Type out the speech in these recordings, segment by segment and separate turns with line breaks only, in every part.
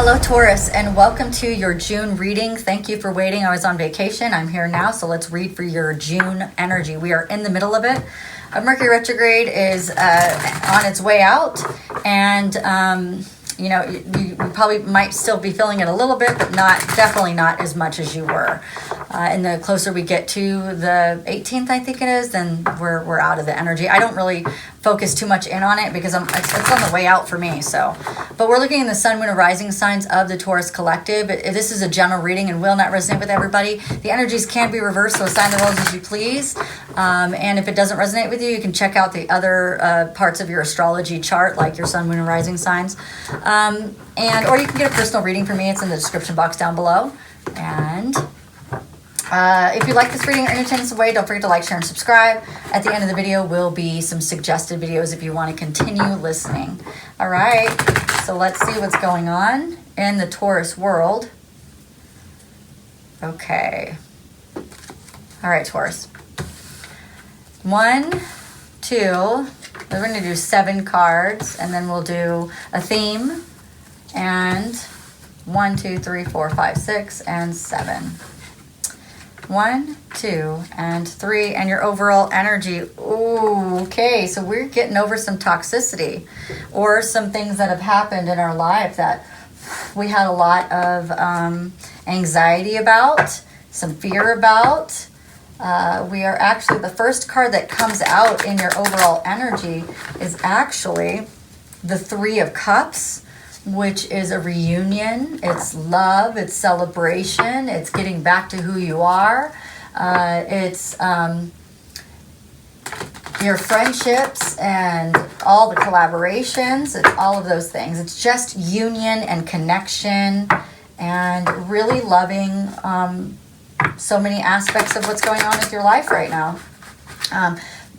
Hello Taurus, and welcome to your June reading. Thank you for waiting. I was on vacation. I'm here now, so let's read for your June energy. We are in the middle of it. Mercury retrograde is on its way out, and you know, you probably might still be feeling it a little bit, but definitely not as much as you were. And the closer we get to the 18th, I think it is, then we're out of the energy. I don't really focus too much in on it because it's on the way out for me. So, but we're looking in the sun, moon, and rising signs of the Taurus collective. This is a general reading and will not resonate with everybody. The energies can be reversed, so assign the roles as you please. And if it doesn't resonate with you, you can check out the other parts of your astrology chart, like your sun, moon, and rising signs. Or you can get a personal reading from me. It's in the description box down below. And if you like this reading or entertain us away, don't forget to like, share, and subscribe. At the end of the video will be some suggested videos if you want to continue listening. All right, so let's see what's going on in the Taurus world. Okay. All right, Taurus. 1, 2, we're going to do 7 cards, and then we'll do a theme. And 1, 2, 3, 4, 5, 6, and 7. 1, 2, and 3, and your overall energy. Ooh, okay, so we're getting over some toxicity or some things that have happened in our life that we had a lot of anxiety about, some fear about. We are actually, the first card that comes out in your overall energy is actually the 3 of Cups, which is a reunion. It's love, it's celebration, it's getting back to who you are. It's your friendships and all the collaborations. It's all of those things. It's just union and connection and really loving so many aspects of what's going on with your life right now.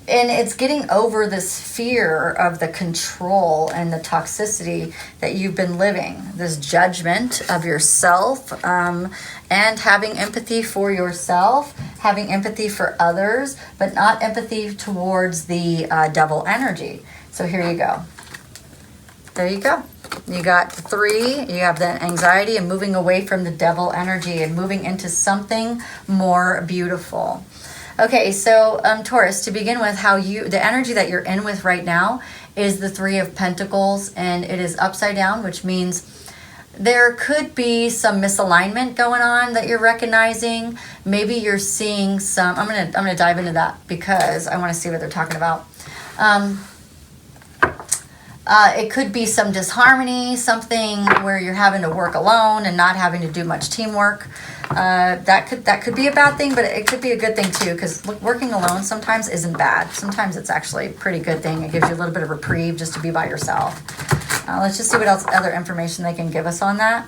And it's getting over this fear of the control and the toxicity that you've been living, this judgment of yourself, and having empathy for yourself, having empathy for others, but not empathy towards the devil energy. So here you go. There you go. You got 3, you have the anxiety and moving away from the devil energy and moving into something more beautiful. Okay, so Taurus, to begin with, the energy that you're in with right now is the 3 of Pentacles, and it is upside down, which means there could be some misalignment going on that you're recognizing. Maybe you're seeing some. I'm gonna dive into that because I want to see what they're talking about. It could be some disharmony, something where you're having to work alone and not having to do much teamwork. That could be a bad thing, but it could be a good thing too, because working alone sometimes isn't bad. Sometimes it's actually a pretty good thing. It gives you a little bit of reprieve just to be by yourself. Let's just see what other information they can give us on that.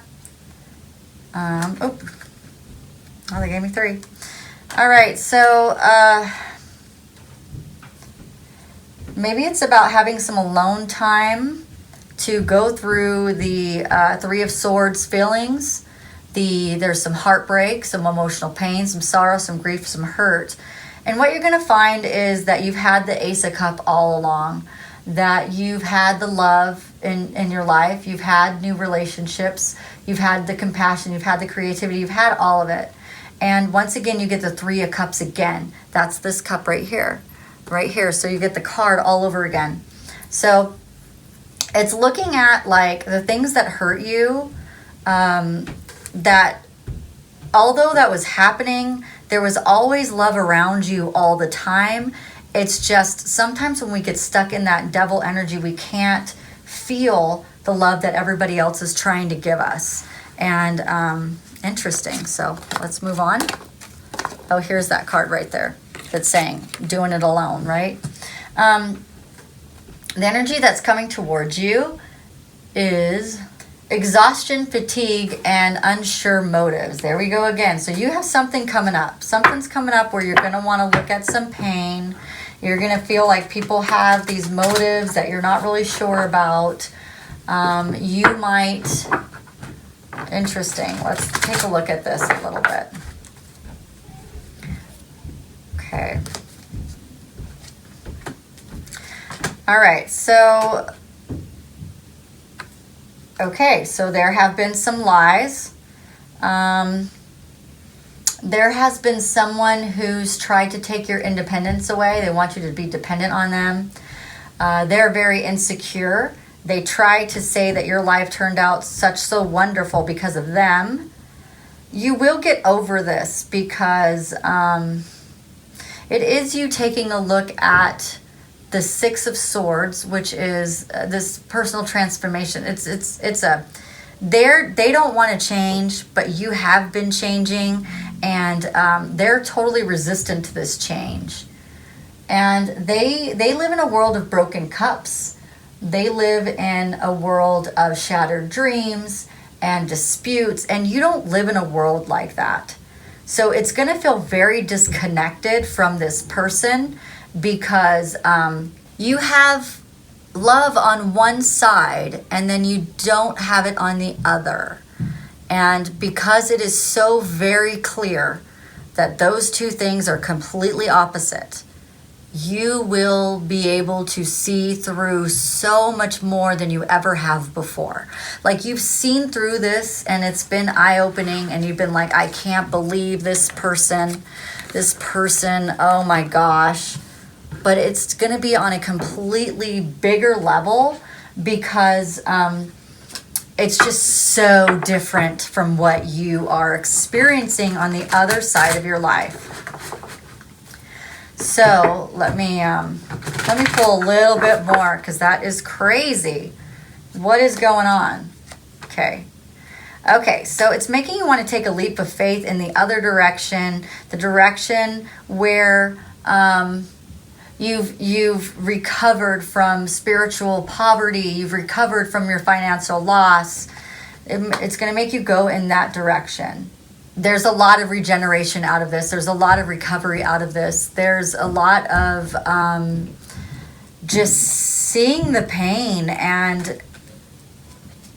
They gave me 3. All right, so maybe it's about having some alone time to go through the 3 of Swords feelings. There's some heartbreak, some emotional pain, some sorrow, some grief, some hurt. And what you're going to find is that you've had the Ace of Cups all along, that you've had the love in your life, you've had new relationships, you've had the compassion, you've had the creativity, you've had all of it. And once again, you get the 3 of Cups again. That's this cup right here. Right here. So you get the card all over again. So it's looking at like the things that hurt you, that although that was happening, there was always love around you all the time. It's just sometimes when we get stuck in that devil energy, we can't feel the love that everybody else is trying to give us. And interesting. So let's move on. Oh, here's that card right there that's saying doing it alone, right? The energy that's coming towards you is exhaustion, fatigue, and unsure motives. There we go again. So you have something coming up. Something's coming up where you're going to want to look at some pain. You're going to feel like people have these motives that you're not really sure about. You might... Interesting. Let's take a look at this a little bit. Okay. All right, so Okay, so there have been some lies. There has been someone who's tried to take your independence away. They want you to be dependent on them. They're very insecure. They try to say that your life turned out so wonderful because of them. You will get over this because it is you taking a look at the Six of Swords, which is this personal transformation. They don't want to change, but you have been changing, and they're totally resistant to this change. And they live in a world of broken cups. They live in a world of shattered dreams and disputes, and you don't live in a world like that. So it's going to feel very disconnected from this person because you have love on one side and then you don't have it on the other. And because it is so very clear that those two things are completely opposite, you will be able to see through so much more than you ever have before. Like, you've seen through this and it's been eye-opening, and you've been like, I can't believe this person, oh my gosh. But it's going to be on a completely bigger level because it's just so different from what you are experiencing on the other side of your life. So let me pull a little bit more because that is crazy. What is going on? Okay, so it's making you want to take a leap of faith in the other direction, the direction where you've recovered from spiritual poverty, you've recovered from your financial loss. It's going to make you go in that direction. There's a lot of regeneration out of this. There's a lot of recovery out of this. There's a lot of just seeing the pain and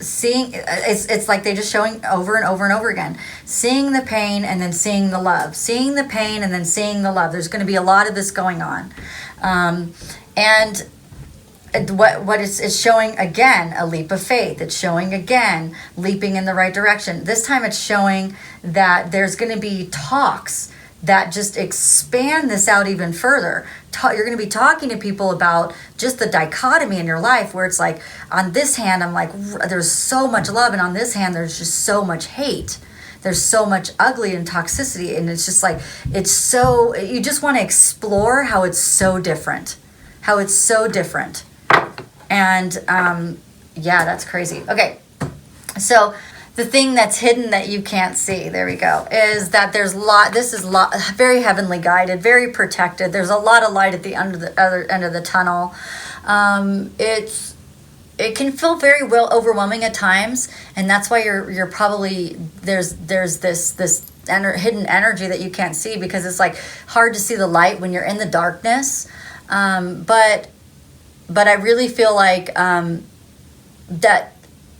seeing, it's like they just showing over and over and over again. Seeing the pain and then seeing the love. Seeing the pain and then seeing the love. There's going to be a lot of this going on. And what it's showing again, a leap of faith. It's showing again, leaping in the right direction. This time it's showing that there's going to be talks that just expand this out even further. You're going to be talking to people about just the dichotomy in your life, where it's like, on this hand, I'm like, there's so much love, and on this hand, there's just so much hate. There's so much ugly and toxicity, and it's just like, it's so, you just want to explore how it's so different. And yeah, that's crazy. Okay, so the thing that's hidden that you can't see, there we go, is that this is very heavenly guided, very protected. There's a lot of light at the other end of the tunnel. It can feel very overwhelming at times, and that's why you're probably, there's this hidden energy that you can't see, because it's like hard to see the light when you're in the darkness. But I really feel like that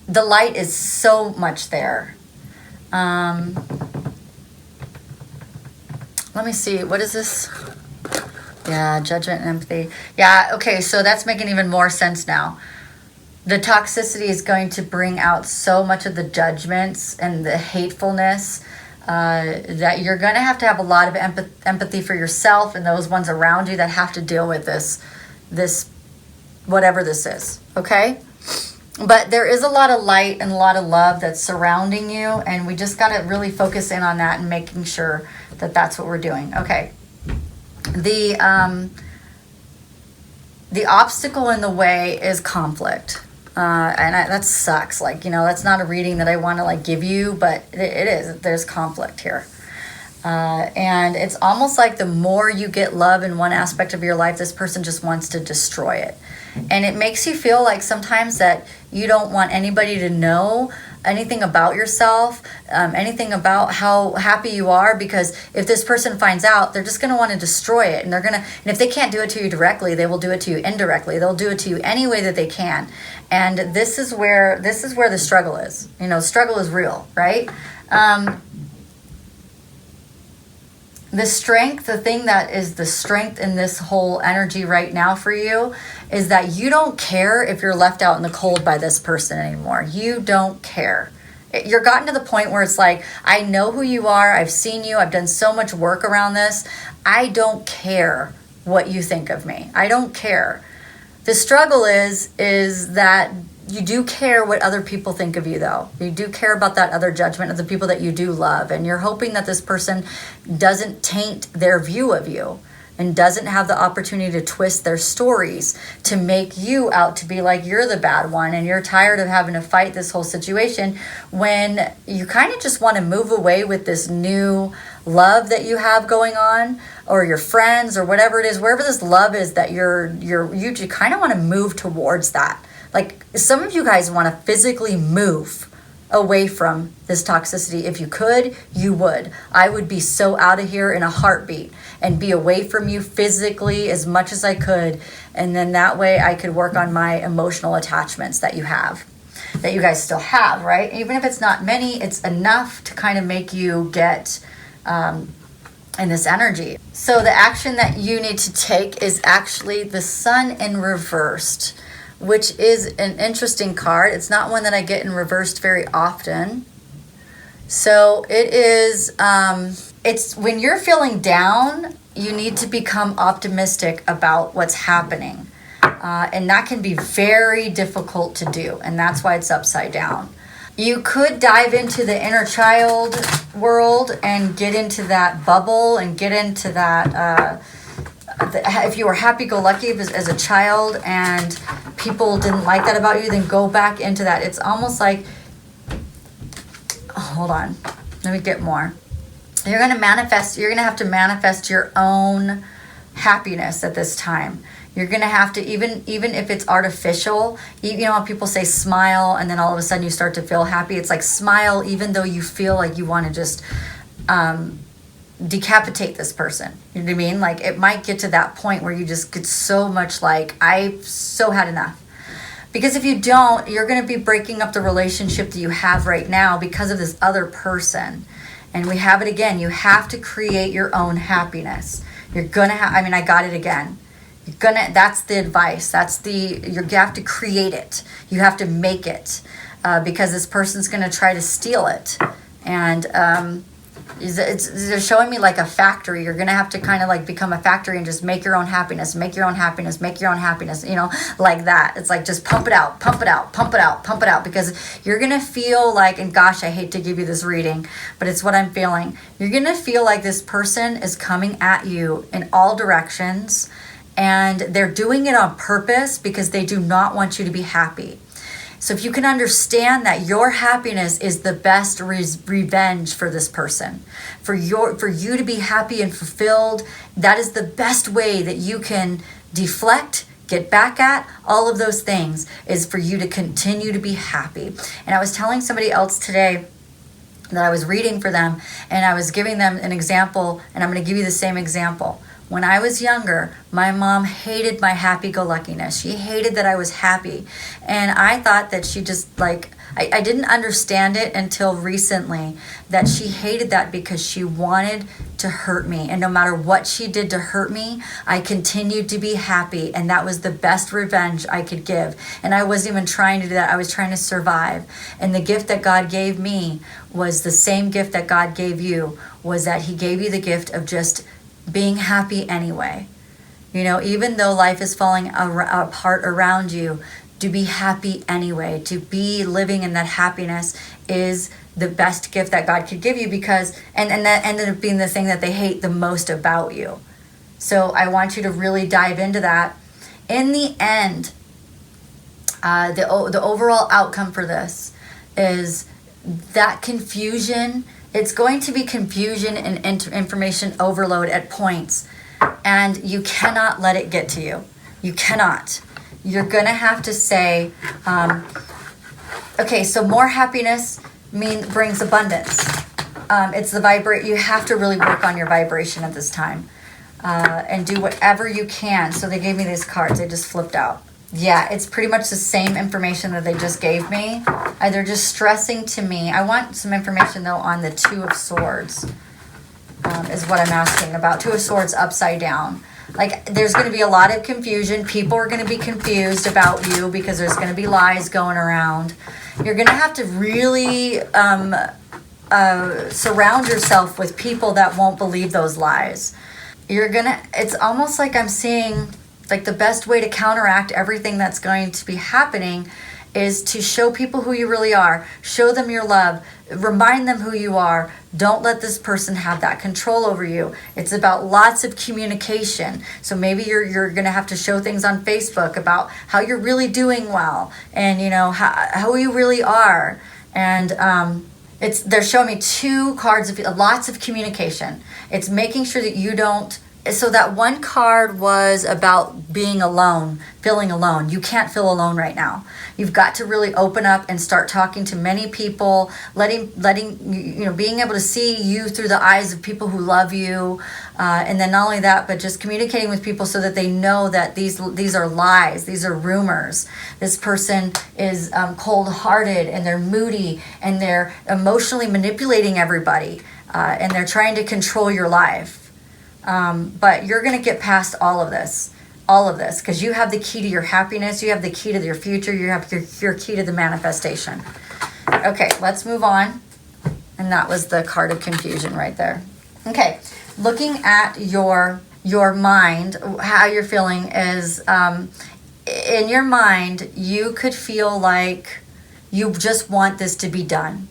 the light is so much there. Let me see. What is this? Yeah, judgment and empathy. Yeah, okay, so that's making even more sense now. The toxicity is going to bring out so much of the judgments and the hatefulness that you're going to have a lot of empathy for yourself and those ones around you that have to deal with this whatever this is, okay? But there is a lot of light and a lot of love that's surrounding you, and we just got to really focus in on that and making sure that that's what we're doing. Okay. The obstacle in the way is conflict. That sucks. Like, that's not a reading that I want to give you, but it is. There's conflict here. And it's almost like the more you get love in one aspect of your life, this person just wants to destroy it. And it makes you feel like sometimes that you don't want anybody to know anything about yourself, anything about how happy you are, because if this person finds out, they're just going to want to destroy it. And and if they can't do it to you directly, they will do it to you indirectly. They'll do it to you any way that they can. And this is where the struggle is. Struggle is real, right? The strength, the thing that is the strength in this whole energy right now for you is that you don't care if you're left out in the cold by this person anymore. You don't care. You're gotten to the point where it's like, I know who you are. I've seen you. I've done so much work around this. I don't care what you think of me. I don't care. The struggle is that you do care what other people think of you, though. You do care about that other judgment of the people that you do love. And you're hoping that this person doesn't taint their view of you and doesn't have the opportunity to twist their stories to make you out to be like you're the bad one and you're tired of having to fight this whole situation, when you kind of just want to move away with this new love that you have going on, or your friends, or whatever it is, wherever this love is that you kind of want to move towards that. Like, some of you guys want to physically move away from this toxicity. If you could, you would. I would be so out of here in a heartbeat and be away from you physically as much as I could. And then that way I could work on my emotional attachments that you have, that you guys still have, right? Even if it's not many, it's enough to kind of make you get in this energy. So the action that you need to take is actually the Sun in reversed, which is an interesting card. It's not one that I get in reversed very often. So it is, it's when you're feeling down, you need to become optimistic about what's happening. And that can be very difficult to do. And that's why it's upside down. You could dive into the inner child world and get into that bubble and get into that, if you were happy-go-lucky as a child and people didn't like that about you, then go back into that. It's almost like, hold on, let me get more. You're going to have to manifest your own happiness at this time. You're going to have to, even if it's artificial, you know how people say smile and then all of a sudden you start to feel happy? It's like smile even though you feel like you want to just decapitate this person. You know what I mean? Like, it might get to that point where you just get so much like, I've so had enough. Because if you don't, you're going to be breaking up the relationship that you have right now because of this other person. And we have it again. You have to create your own happiness. You're going to have, I got it again. That's the advice. You have to create it. You have to make it because this person's going to try to steal it. And they're showing me like a factory. You're going to have to kind of like become a factory and just make your own happiness, make your own happiness, make your own happiness, like that. It's like just pump it out, pump it out, pump it out, pump it out, because you're going to feel like, and gosh, I hate to give you this reading, but it's what I'm feeling. You're going to feel like this person is coming at you in all directions. And they're doing it on purpose because they do not want you to be happy. So if you can understand that your happiness is the best revenge for this person, for you to be happy and fulfilled, that is the best way that you can deflect, get back at, all of those things, is for you to continue to be happy. And I was telling somebody else today that I was reading for them, and I was giving them an example, and I'm going to give you the same example. When I was younger, my mom hated my happy-go-luckiness. She hated that I was happy. And I thought that she just I didn't understand it until recently, that she hated that because she wanted to hurt me. And no matter what she did to hurt me, I continued to be happy. And that was the best revenge I could give. And I wasn't even trying to do that. I was trying to survive. And the gift that God gave me was the same gift that God gave you, was that he gave you the gift of just being happy anyway. Even though life is falling apart around you, to be happy anyway, to be living in that happiness is the best gift that God could give you, because and that ended up being the thing that they hate the most about you. So I want you to really dive into that. In the end, the overall outcome for this is that confusion. It's going to be confusion and information overload at points, and you cannot let it get to you. You cannot. You're going to have to say, okay, so more happiness brings abundance. It's the you have to really work on your vibration at this time, and do whatever you can. So they gave me these cards. They just flipped out. Yeah, it's pretty much the same information that they just gave me. They're just stressing to me. I want some information, though, on the Two of Swords. is what I'm asking about. Two of Swords upside down. Like, there's going to be a lot of confusion. People are going to be confused about you because there's going to be lies going around. You're going to have to really surround yourself with people that won't believe those lies. It's almost like I'm seeing, like, the best way to counteract everything that's going to be happening is to show people who you really are. Show them your love. Remind them who you are. Don't let this person have that control over you. It's about lots of communication. So maybe you're going to have to show things on Facebook about how you're really doing well and, you know, how you really are. And they're showing me two cards of lots of communication. It's making sure that you don't. So that one card was about being alone, feeling alone. You can't feel alone right now. You've got to really open up and start talking to many people, letting you know, being able to see you through the eyes of people who love you, and then not only that, but just communicating with people so that they know that these are lies, these are rumors. This person is cold-hearted, and they're moody, and they're emotionally manipulating everybody, and they're trying to control your life. But you're going to get past all of this, because you have the key to your happiness. You have the key to your future. You have your key to the manifestation. Okay, let's move on. And that was the card of confusion right there. Okay, looking at your mind, how you're feeling is, in your mind, you could feel like you just want this to be done.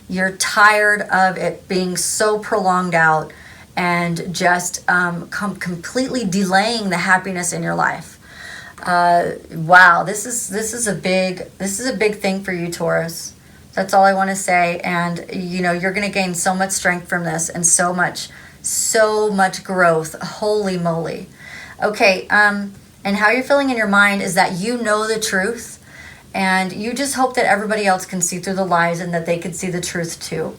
You're tired of it being so prolonged out and just completely delaying the happiness in your life. Wow, this is a big thing for you, Taurus. That's all I want to say. And you know, you're going to gain so much strength from this and so much growth. Holy moly. Okay, and how you're feeling in your mind is that you know the truth, and you just hope that everybody else can see through the lies and that they can see the truth too.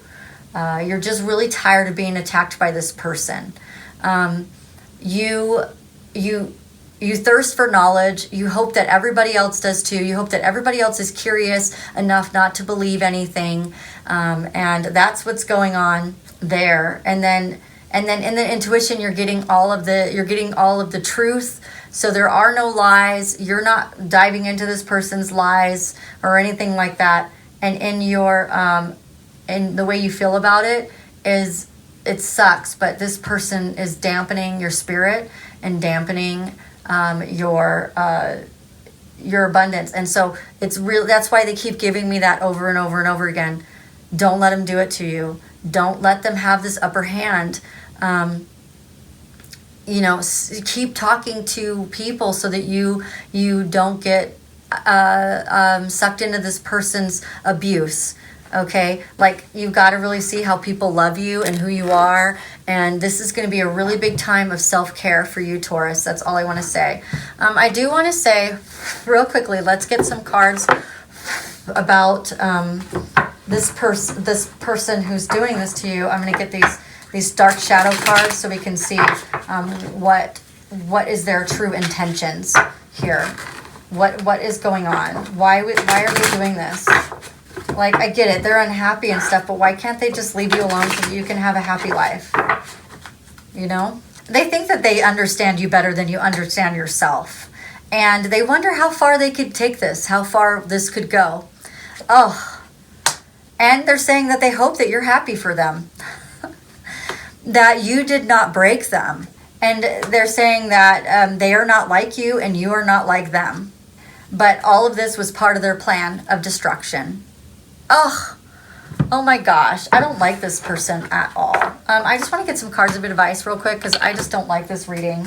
You're just really tired of being attacked by this person. You thirst for knowledge. You hope that everybody else does too. You hope that everybody else is curious enough not to believe anything, and that's what's going on there. And then in the intuition, you're getting all of the truth. So there are no lies. You're not diving into this person's lies or anything like that. And in your and the way you feel about it is, it sucks, but this person is dampening your spirit and dampening your abundance. And so it's real. That's why they keep giving me that over and over and over again. Don't let them do it to you. Don't let them have this upper hand. You know, keep talking to people so that you don't get sucked into this person's abuse. Okay, like, you've got to really see how people love you and who you are, and this is going to be a really big time of self-care for you, Taurus. That's all I want to say. I do want to say real quickly, let's get some cards about this person who's doing this to you. I'm going to get these dark shadow cards so we can see what is their true intentions here. What is going on? Why are they doing this? Like, I get it, they're unhappy and stuff, but why can't they just leave you alone so that you can have a happy life? You know? They think that they understand you better than you understand yourself. And they wonder how far they could take this, how far this could go. Oh. And they're saying that they hope that you're happy for them. That you did not break them. And they're saying that they are not like you and you are not like them. But all of this was part of their plan of destruction. Oh my gosh, I don't like this person at all. I just want to get some cards of advice real quick because I just don't like this reading.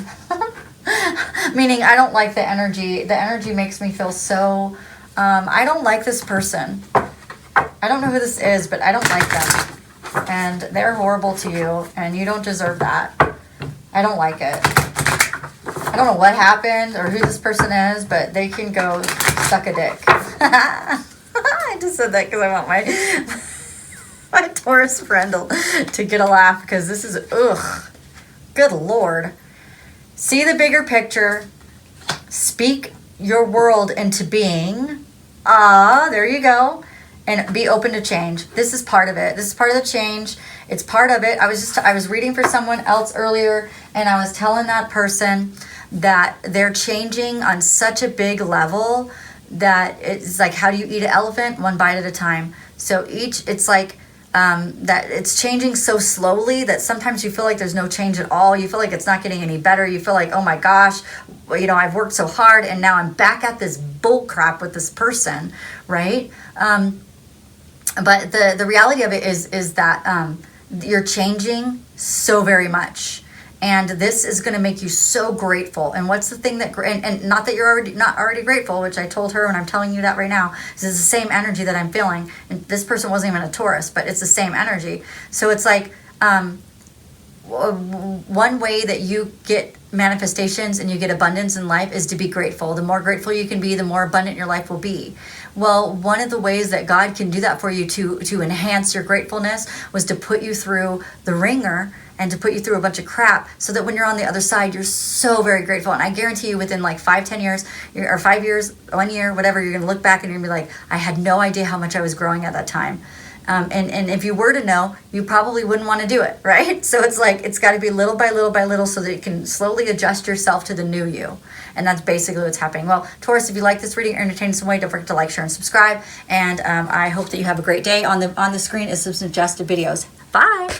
Meaning, I don't like the energy. The energy makes me feel so, I don't like this person. I don't know who this is, but I don't like them. And they're horrible to you, and you don't deserve that. I don't like it. I don't know what happened or who this person is, but they can go suck a dick. I just said that because I want my Taurus friend to get a laugh, because this is, ugh, good Lord. See the bigger picture. Speak your world into being. There you go. And be open to change. This is part of it. This is part of the change. It's part of it. I was reading for someone else earlier, and I was telling that person that they're changing on such a big level that it's like, how do you eat an elephant? One bite at a time. So it's like, that it's changing so slowly that sometimes you feel like there's no change at all. You feel like it's not getting any better. You feel like, oh my gosh, you know, I've worked so hard and now I'm back at this bull crap with this person, right? But the reality of it is that you're changing so very much. And this is going to make you so grateful. And what's the thing that, and not that you're not already grateful, which I told her, and I'm telling you that right now, this is the same energy that I'm feeling. And this person wasn't even a Taurus, but it's the same energy. So it's like, one way that you get manifestations and you get abundance in life is to be grateful. The more grateful you can be, the more abundant your life will be. Well, one of the ways that God can do that for you to enhance your gratefulness was to put you through the ringer and to put you through a bunch of crap so that when you're on the other side, you're so very grateful. And I guarantee you within like 5-10 years or 5 years, 1 year, whatever, you're going to look back and you're going to be like, I had no idea how much I was growing at that time. And if you were to know, you probably wouldn't want to do it, right? So it's like, it's got to be little by little by little so that you can slowly adjust yourself to the new you. And that's basically what's happening. Well, Taurus, if you like this reading or entertained in some way, don't forget to like, share, and subscribe. And I hope that you have a great day. On the screen is some suggested videos. Bye.